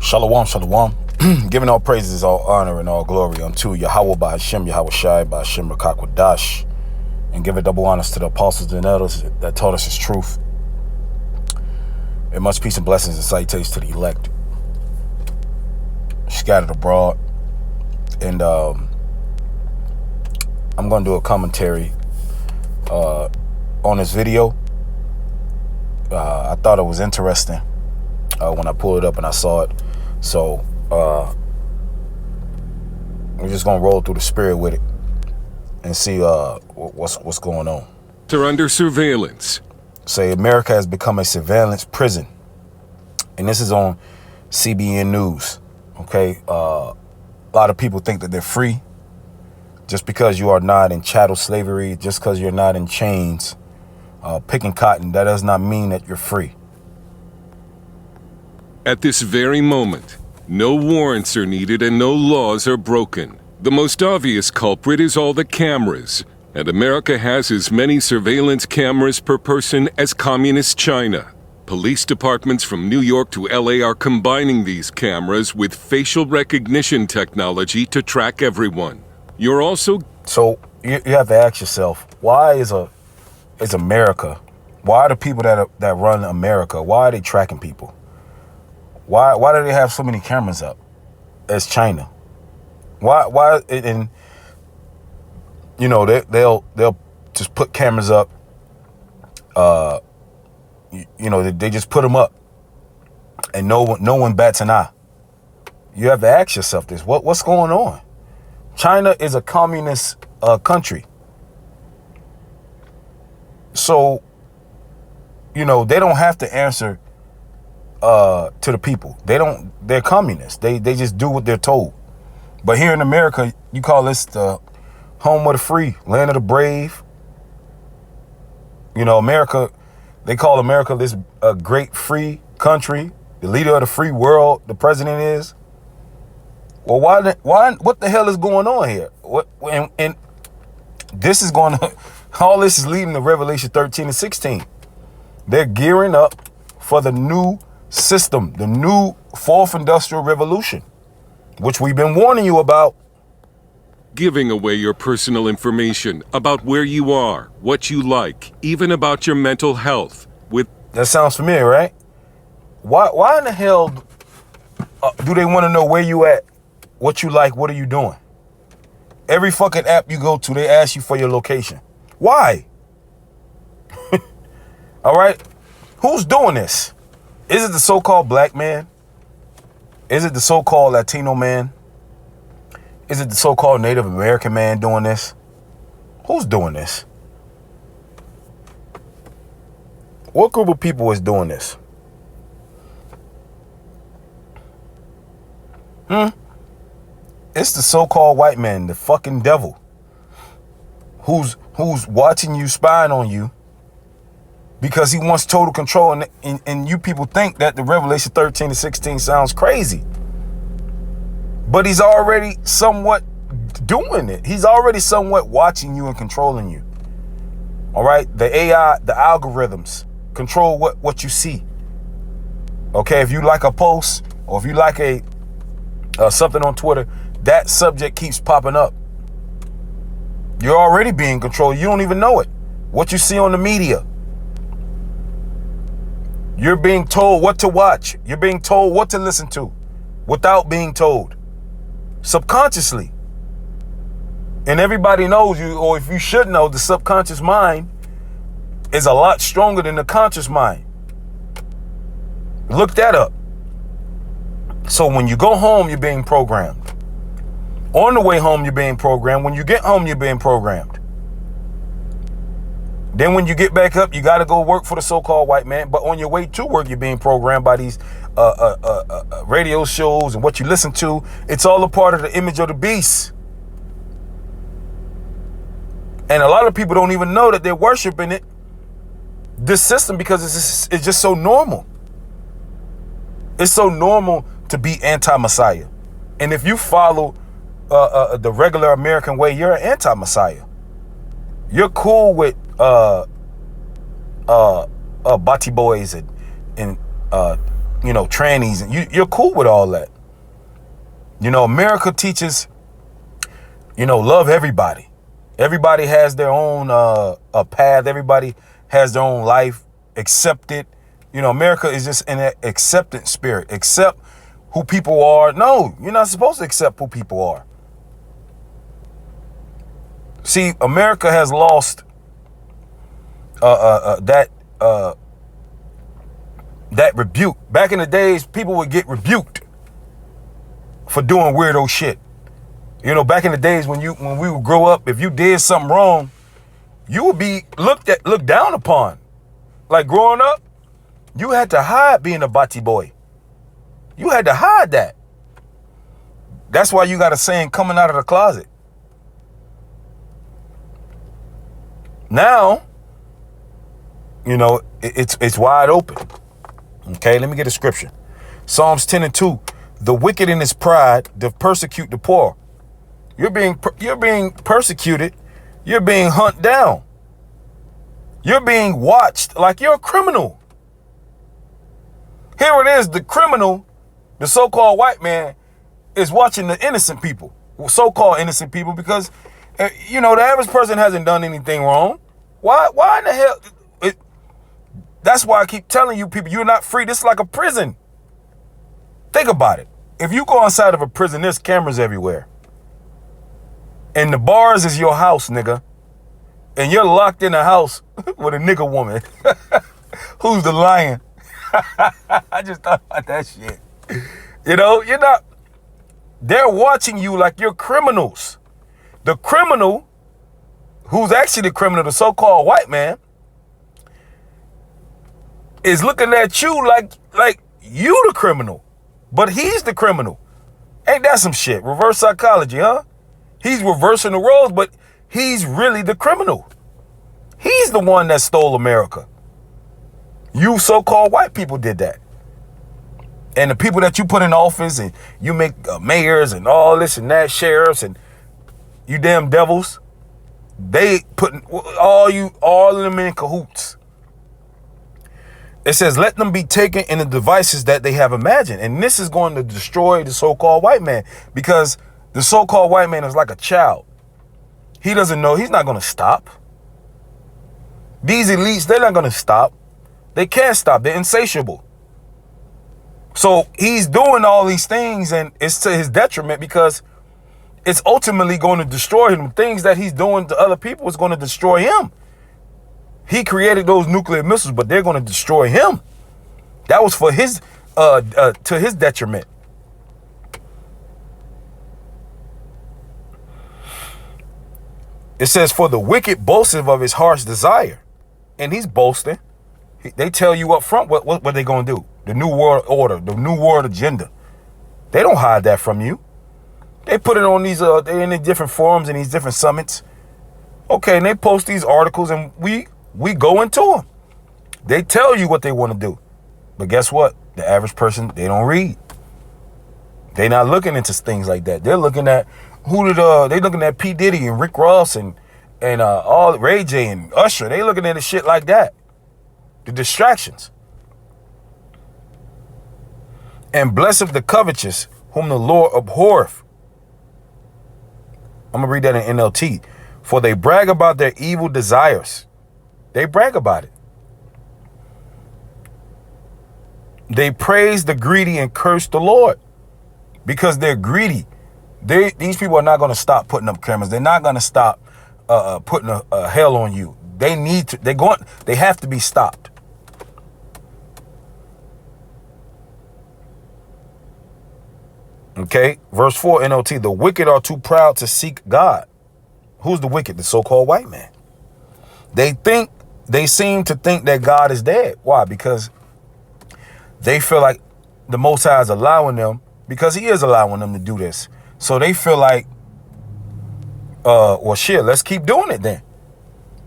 Shalom, shalom. Giving all praises, all honor, and all glory unto Yahweh by Hashem, Yahweh Shai by Hashem Rakakwadash, and give a double honors to the apostles and elders that taught us his truth. And much peace and blessings and salutations to the elect scattered abroad. And I'm going to do a commentary on this video. I thought it was interesting when I pulled it up and I saw it. So we're just gonna roll through the spirit with it and see what's going on. They're under surveillance. Say America has become a surveillance prison, and this is on CBN News. Okay, a lot of people think that they're free just because you are not in chattel slavery, just because you're not in chains, picking cotton. That does not mean that you're free. At this very moment, no warrants are needed and no laws are broken. The most obvious culprit is all the cameras, and America has as many surveillance cameras per person as communist China. Police departments from New York to LA are combining these cameras with facial recognition technology to track everyone. You're also... So you have to ask yourself, why is America, why are the people that run America, why are they tracking people? Why do they have so many cameras up as China? Why and you know they'll just put cameras up. You know they just put them up, and no one bats an eye. You have to ask yourself this: what's going on? China is a communist country, so you know they don't have to answer to the people. They're communists. They just do what they're told. But here in America, you call this the home of the free, land of the brave. You know, America, they call America this a great free country, the leader of the free world, the president is. Well, what the hell is going on here? And this is going to, all this is leading to Revelation 13 and 16. They're gearing up for the new system, the new fourth industrial revolution, which we've been warning you about. Giving away your personal information about where you are, what you like, even about your mental health. That sounds familiar, right? Why in the hell do they want to know where you at, what you like, what are you doing? Every fucking app you go to, they ask you for your location. Why? All right? Who's doing this? Is it the so-called black man? Is it the so-called Latino man? Is it the so-called Native American man doing this? Who's doing this? What group of people is doing this? It's the so-called white man, the fucking devil, who's watching you, spying on you, because he wants total control, and you people think that the Revelation 13 to 16 sounds crazy. But he's already somewhat doing it. He's already somewhat watching you and controlling you. All right? The AI, the algorithms control what you see. Okay? If you like a post, or if you like something on Twitter, that subject keeps popping up. You're already being controlled. You don't even know it. What you see on the media. You're being told what to watch. You're being told what to listen to without being told. Subconsciously. And everybody knows you, or if you should know, the subconscious mind is a lot stronger than the conscious mind. Look that up. So when you go home, you're being programmed. On the way home, you're being programmed. When you get home, you're being programmed. Then when you get back up, you got to go work for the so-called white man. But on your way to work, you're being programmed by these radio shows and what you listen to. It's all a part of the image of the beast. And a lot of people don't even know that they're worshiping it, this system, because it's just so normal. It's so normal to be anti-Messiah. And if you follow the regular American way, you're an anti-Messiah. You're cool with Bati boys and trannies, and you're cool with all that. America teaches, love everybody. Everybody has their own a path. Everybody has their own life. Accept it. America is just in that acceptance spirit. Accept who people are. No, you're not supposed to accept who people are. See, America has lost that rebuke. Back in the days, people would get rebuked for doing weirdo shit. Back in the days when we would grow up, if you did something wrong, you would be looked down upon. Like growing up, you had to hide being a bati boy. You had to hide that. That's why you got a saying, coming out of the closet. Now, it's wide open. Okay, let me get a scripture. Psalms 10:2. The wicked in his pride doth persecute the poor. You're being persecuted. You're being hunted down. You're being watched like you're a criminal. Here it is, the criminal, the so-called white man, is watching the innocent people, so-called innocent people, because, the average person hasn't done anything wrong. Why in the hell? That's why I keep telling you people, you're not free. This is like a prison. Think about it. If you go inside of a prison, there's cameras everywhere. And the bars is your house, nigga. And you're locked in a house with a nigga woman. Who's the lion? I just thought about that shit. You're not, they're watching you like you're criminals. The criminal, who's actually the criminal, the so-called white man, is looking at you like you the criminal, but he's the criminal. Ain't that some shit? Reverse psychology, huh? He's reversing the roles, but he's really the criminal. He's the one that stole America. You so-called white people did that. And the people that you put in office and you make mayors and all this and that, sheriffs and you damn devils, they putting all of them in cahoots. It says, let them be taken in the devices that they have imagined. And this is going to destroy the so-called white man, because the so-called white man is like a child. He doesn't know. He's not going to stop. These elites, they're not going to stop. They can't stop. They're insatiable. So he's doing all these things, and it's to his detriment, because it's ultimately going to destroy him. Things that he's doing to other people is going to destroy him. He created those nuclear missiles, but they're going to destroy him. That was for his, to his detriment. It says, for the wicked boasteth of his heart's desire. And he's boasting. They tell you up front what they're going to do. The New World Order, the New World Agenda. They don't hide that from you. They put it on these, they're in the different forums and these different summits. Okay, and they post these articles, and we go into them. They tell you what they want to do. But guess what? The average person, they don't read. They're not looking into things like that. They're looking at they looking at P. Diddy and Rick Ross and all Ray J and Usher. They looking at the shit like that. The distractions. And blesseth the covetous, whom the Lord abhorreth. I'm going to read that in NLT. For they brag about their evil desires. They brag about it. They praise the greedy and curse the Lord because they're greedy. These people are not going to stop putting up cameras. They're not going to stop putting a hell on you. They need to. They have to be stopped. Okay, verse 4 NLT. The wicked are too proud to seek God. Who's the wicked? The so-called white man. They seem to think that God is dead. Why? Because they feel like the Most High is allowing them, because he is allowing them to do this. So they feel like, well, shit, let's keep doing it then.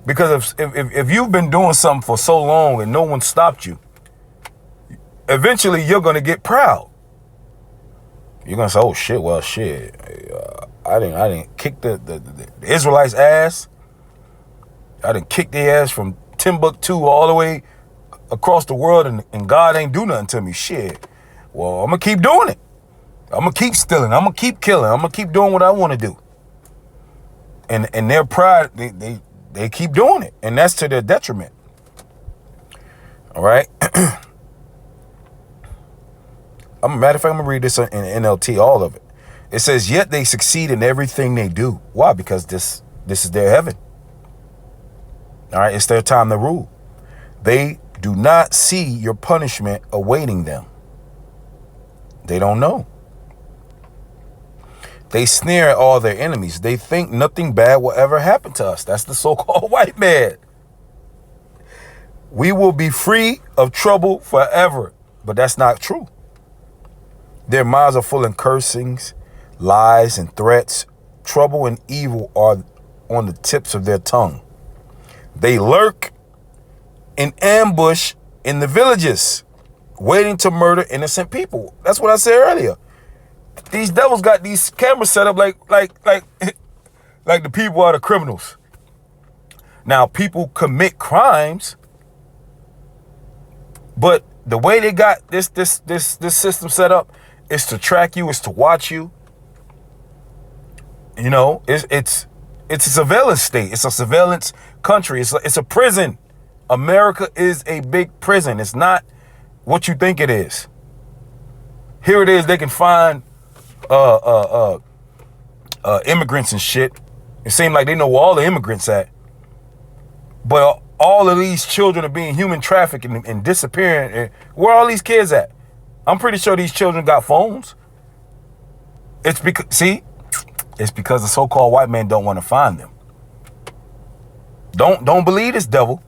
Because if you've been doing something for so long and no one stopped you, eventually you're going to get proud. You're going to say, oh, shit, well, shit, I didn't kick the Israelites' ass. I didn't kick their ass from Timbuktu all the way across the world, and God ain't do nothing to me. Shit. Well, I'm gonna keep doing it. I'm gonna keep stealing. I'm gonna keep killing. I'm gonna keep doing what I want to do. And their pride, they keep doing it, and that's to their detriment. All right. Matter of fact, I'm gonna read this in NLT, all of it. It says, yet they succeed in everything they do. Why? Because this is their heaven. All right, it's their time to rule. They do not see your punishment awaiting them. They don't know. They sneer at all their enemies. They think nothing bad will ever happen to us. That's the so-called white man. We will be free of trouble forever. But that's not true. Their mouths are full of cursings, lies, and threats. Trouble and evil are on the tips of their tongue. They lurk in ambush in the villages, waiting to murder innocent people. That's what I said earlier. These devils got these cameras set up like the people are the criminals. Now, people commit crimes, but the way they got this system set up is to track you, is to watch you. You know, it's a surveillance state. It's a surveillance country. It's a prison. America is a big prison. It's not what you think it is. Here it is. They can find immigrants and shit. It seems like they know where all the immigrants at. But all of these children are being human trafficked and disappearing. And where are all these kids at? I'm pretty sure these children got phones. It's because the so-called white man don't want to find them. Don't believe this devil.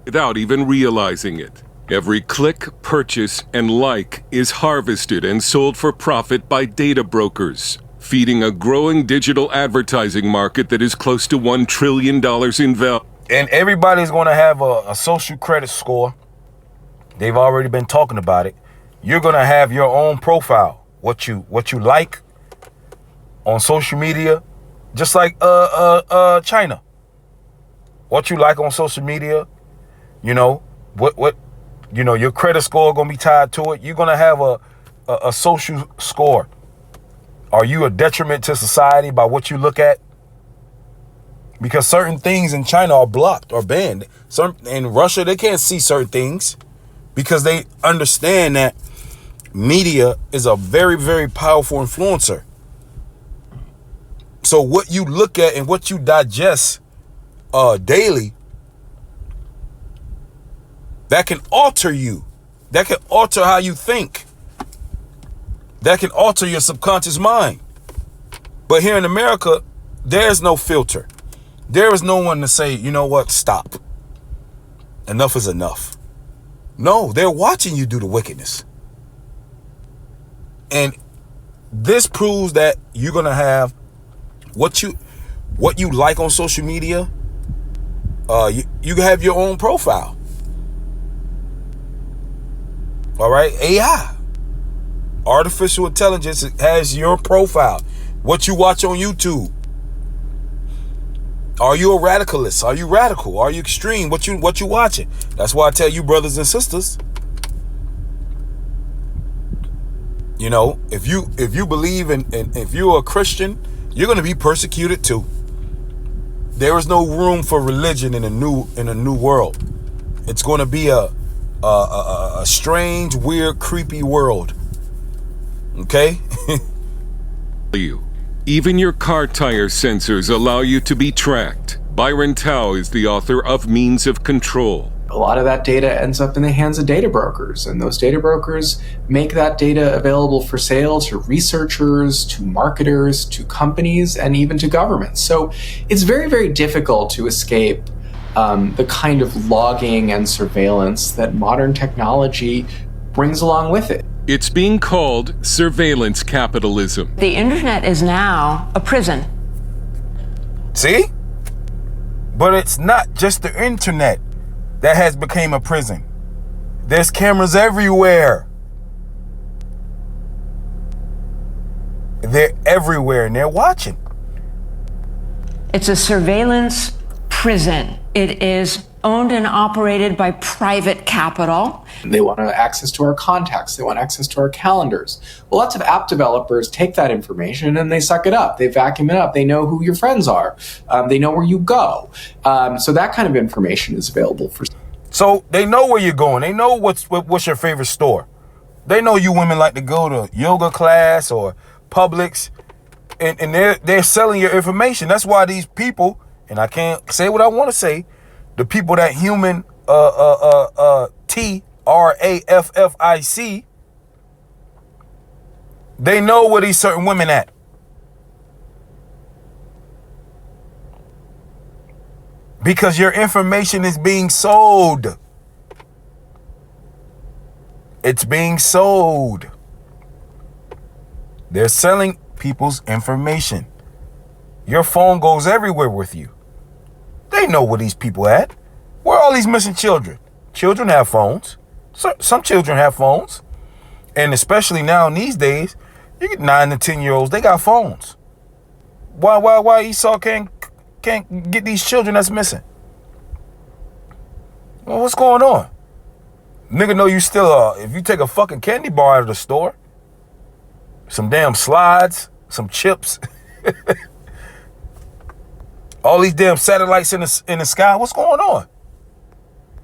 Without even realizing it. Every click, purchase, and like is harvested and sold for profit by data brokers, feeding a growing digital advertising market that is close to $1 trillion in value. And everybody's going to have a social credit score. They've already been talking about it. You're going to have your own profile, what you like on social media, just like China. What you like on social media, you know, what you know, your credit score going to be tied to it. You're going to have a social score. Are you a detriment to society by what you look at? Because certain things in China are blocked or banned. In Russia, they can't see certain things because they understand that media is a very, very powerful influencer. So what you look at and what you digest daily, that can alter you. That can alter how you think. That can alter your subconscious mind. But here in America, there's no filter. There is no one to say, you know what, stop. Enough is enough. No, they're watching you do the wickedness. And this proves that you're going to have what you like on social media. You have your own profile. All right, AI, artificial intelligence, has your profile. What you watch on YouTube. Are you a radicalist? Are you radical? Are you extreme? What you watching? That's why I tell you, brothers and sisters. You know, if you believe in if you're a Christian, you're going to be persecuted too. There is no room for religion in a new world. It's going to be a strange, weird, creepy world. Okay? Even your car tire sensors allow you to be tracked. Byron Tao is the author of Means of Control. A lot of that data ends up in the hands of data brokers, and those data brokers make that data available for sale to researchers, to marketers, to companies, and even to governments. So it's very, very difficult to escape the kind of logging and surveillance that modern technology brings along with it. It's being called surveillance capitalism. The internet is now a prison. See? But it's not just the internet that has become a prison. There's cameras everywhere. They're everywhere and they're watching. It's a surveillance prison. It is owned and operated by private capital. They want access to our contacts. They want access to our calendars. Well, lots of app developers take that information and they suck it up. They vacuum it up. They know who your friends are. They know where you go. So that kind of information is available for. So they know where you're going. They know what's your favorite store. They know you women like to go to yoga class or Publix, and they're selling your information. That's why these people, and I can't say what I want to say, the people that human TRAFFIC, they know where these certain women at. Because your information is being sold. It's being sold. They're selling people's information. Your phone goes everywhere with you. They know where these people at. Where are all these missing children? Children have phones. Some children have phones. And especially now in these days, you get 9 to 10-year-olds, they got phones. Why Esau can't get these children that's missing? Well, what's going on? Nigga know you still if you take a fucking candy bar out of the store, some damn slides, some chips, all these damn satellites in the sky, what's going on?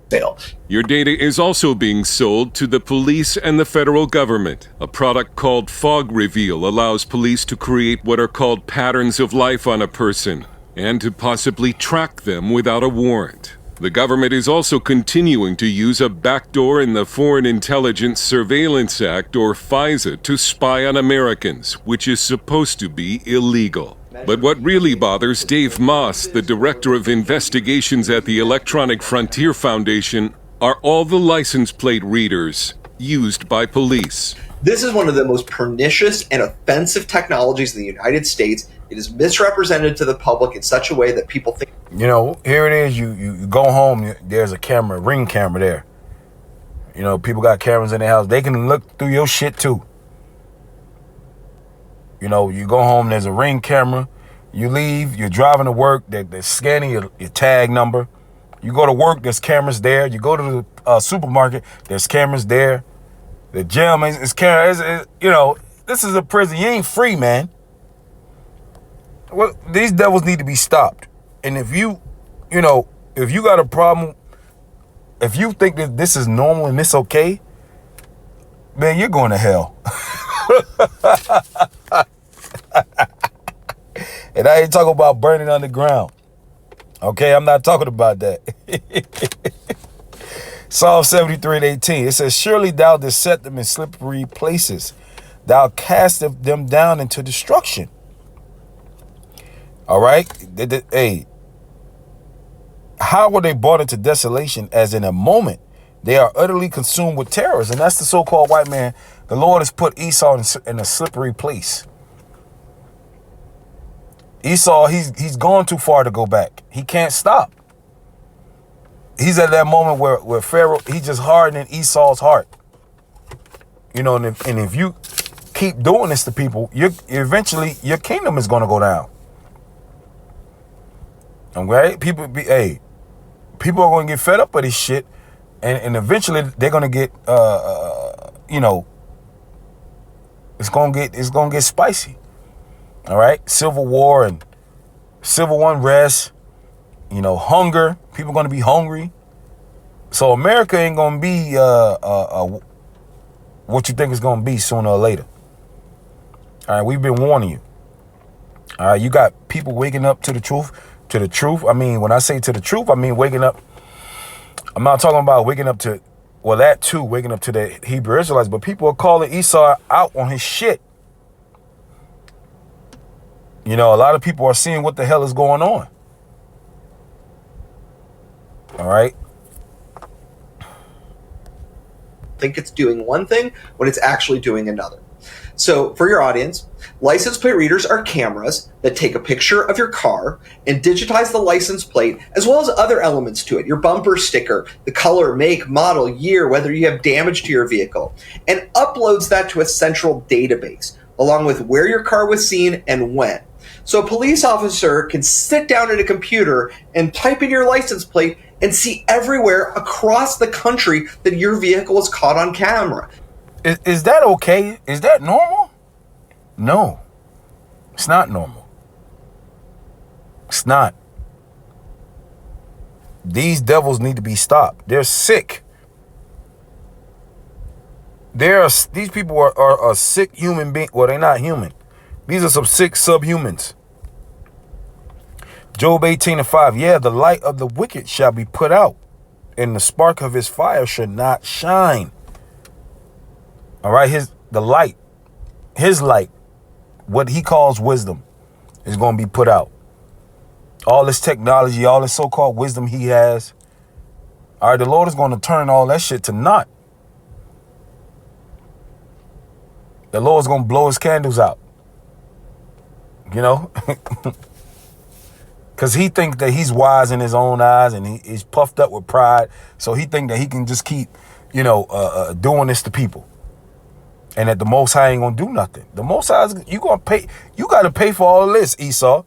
Sale. Your data is also being sold to the police and the federal government. A product called Fog Reveal allows police to create what are called patterns of life on a person and to possibly track them without a warrant. The government is also continuing to use a backdoor in the Foreign Intelligence Surveillance Act, or FISA, to spy on Americans, which is supposed to be illegal. But what really bothers Dave Moss, the Director of Investigations at the Electronic Frontier Foundation, are all the license plate readers used by police. This is one of the most pernicious and offensive technologies in the United States. It is misrepresented to the public in such a way that people think. You know, here it is. You go home, there's a camera, ring camera there. You know, people got cameras in their house. They can look through your shit too. You know, you go home, there's a ring camera. You leave, you're driving to work, they're scanning your tag number. You go to work, there's cameras there. You go to the supermarket, there's cameras there. The gym is cameras. You know, this is a prison. You ain't free, man. Well, these devils need to be stopped. And if you got a problem, if you think that this is normal and it's okay, man, you're going to hell. And I ain't talking about burning underground. Okay, I'm not talking about that. Psalm 73:18. It says, surely thou didst set them in slippery places. Thou castest them down into destruction. All right. Hey, how were they brought into desolation as in a moment they are utterly consumed with terrors? And that's the so-called white man. The Lord has put Esau in a slippery place. Esau, he's gone too far to go back. He can't stop. He's at that moment where Pharaoh, he's just hardening Esau's heart. You know, and if you keep doing this to people, eventually your kingdom is going to go down. Okay? People are going to get fed up with this shit, and eventually they're going to get, it's going to get spicy. All right? Civil war and civil unrest, hunger. People are going to be hungry. So America ain't going to be what you think it's going to be sooner or later. All right? We've been warning you. All right? You got people waking up to the truth. To the truth. I mean, when I say to the truth, I mean waking up. I'm not talking about waking up to, well, that too, waking up to the Hebrew Israelites, but people are calling Esau out on his shit. A lot of people are seeing what the hell is going on. All right. Think it's doing one thing when it's actually doing another. So for your audience, license plate readers are cameras that take a picture of your car and digitize the license plate as well as other elements to it, your bumper sticker, the color, make, model, year, whether you have damage to your vehicle, and uploads that to a central database along with where your car was seen and when. So a police officer can sit down at a computer and type in your license plate and see everywhere across the country that your vehicle is caught on camera. Is that okay? Is that normal? No, it's not normal. It's not. These devils need to be stopped. They're sick. These people are sick human beings. Well, they're not human. These are some sick subhumans. Job 18:5. Yeah, the light of the wicked shall be put out, and the spark of his fire should not shine. All right, his light, what he calls wisdom, is going to be put out. All this technology, all this so-called wisdom he has, all right, the Lord is going to turn all that shit to naught. The Lord's going to blow his candles out. You know? Because he thinks that he's wise in his own eyes, and he's puffed up with pride. So he thinks that he can just keep, doing this to people. And that the Most High ain't going to do nothing. The Most High, you got to pay for all of this, Esau.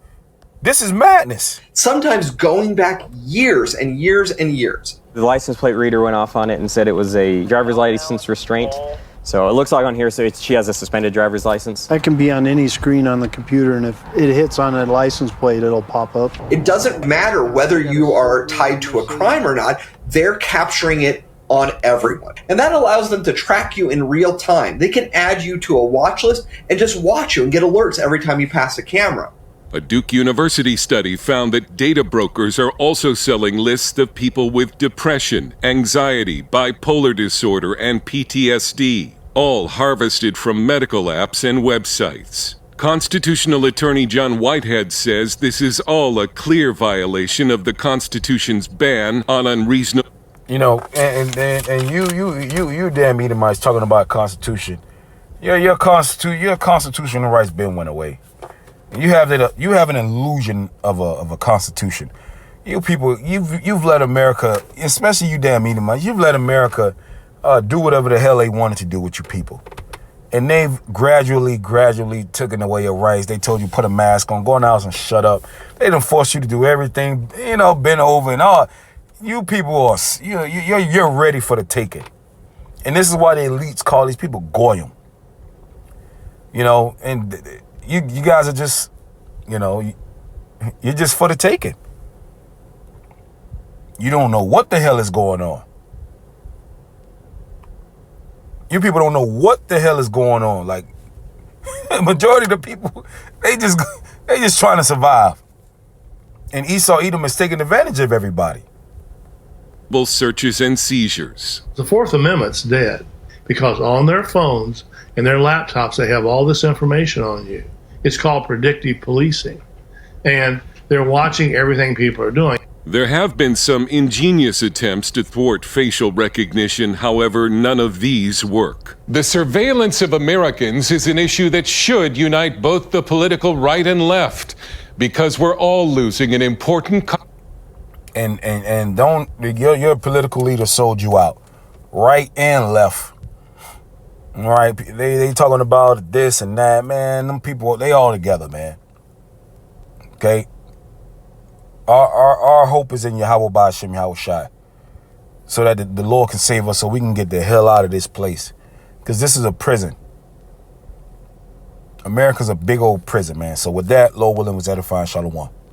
This is madness. Sometimes going back years and years and years. The license plate reader went off on it and said it was a driver's license restraint. So it looks like on here, she has a suspended driver's license. That can be on any screen on the computer, and if it hits on a license plate, it'll pop up. It doesn't matter whether you are tied to a crime or not, they're capturing it on everyone. And that allows them to track you in real time. They can add you to a watch list and just watch you and get alerts every time you pass a camera. A Duke University study found that data brokers are also selling lists of people with depression, anxiety, bipolar disorder, and PTSD, all harvested from medical apps and websites. Constitutional attorney John Whitehead says this is all a clear violation of the Constitution's ban on unreasonable... And you damn Edomites talking about Constitution. Your constitutional rights been went away. You have an illusion of a constitution. You people, you've let America, especially you damn Edomites, you've let America do whatever the hell they wanted to do with you people, and they've gradually taken away your rights. They told you put a mask on, go in the house and shut up. They done forced you to do everything, bend over and all. You people are, you're ready for the taking, and this is why the elites call these people goyim. And you guys are just, you're just for the taking. You don't know what the hell is going on. You people don't know what the hell is going on. Like, majority of the people, they just trying to survive. And Esau Edom is taking advantage of everybody. Searches and seizures. The Fourth Amendment's dead because on their phones and their laptops, they have all this information on you. It's called predictive policing. And they're watching everything people are doing. There have been some ingenious attempts to thwart facial recognition, however, none of these work. The surveillance of Americans is an issue that should unite both the political right and left, because we're all losing an important... And don't, your political leader sold you out, right and left. All right, they talking about this and that, man. Them people, they all together, man. Okay. Our hope is in Yahweh Ba'ashem Yahweh Shai, so that the Lord can save us, so we can get the hell out of this place, because this is a prison. America's a big old prison, man. So with that, Lord willing, was edifying. Shalom.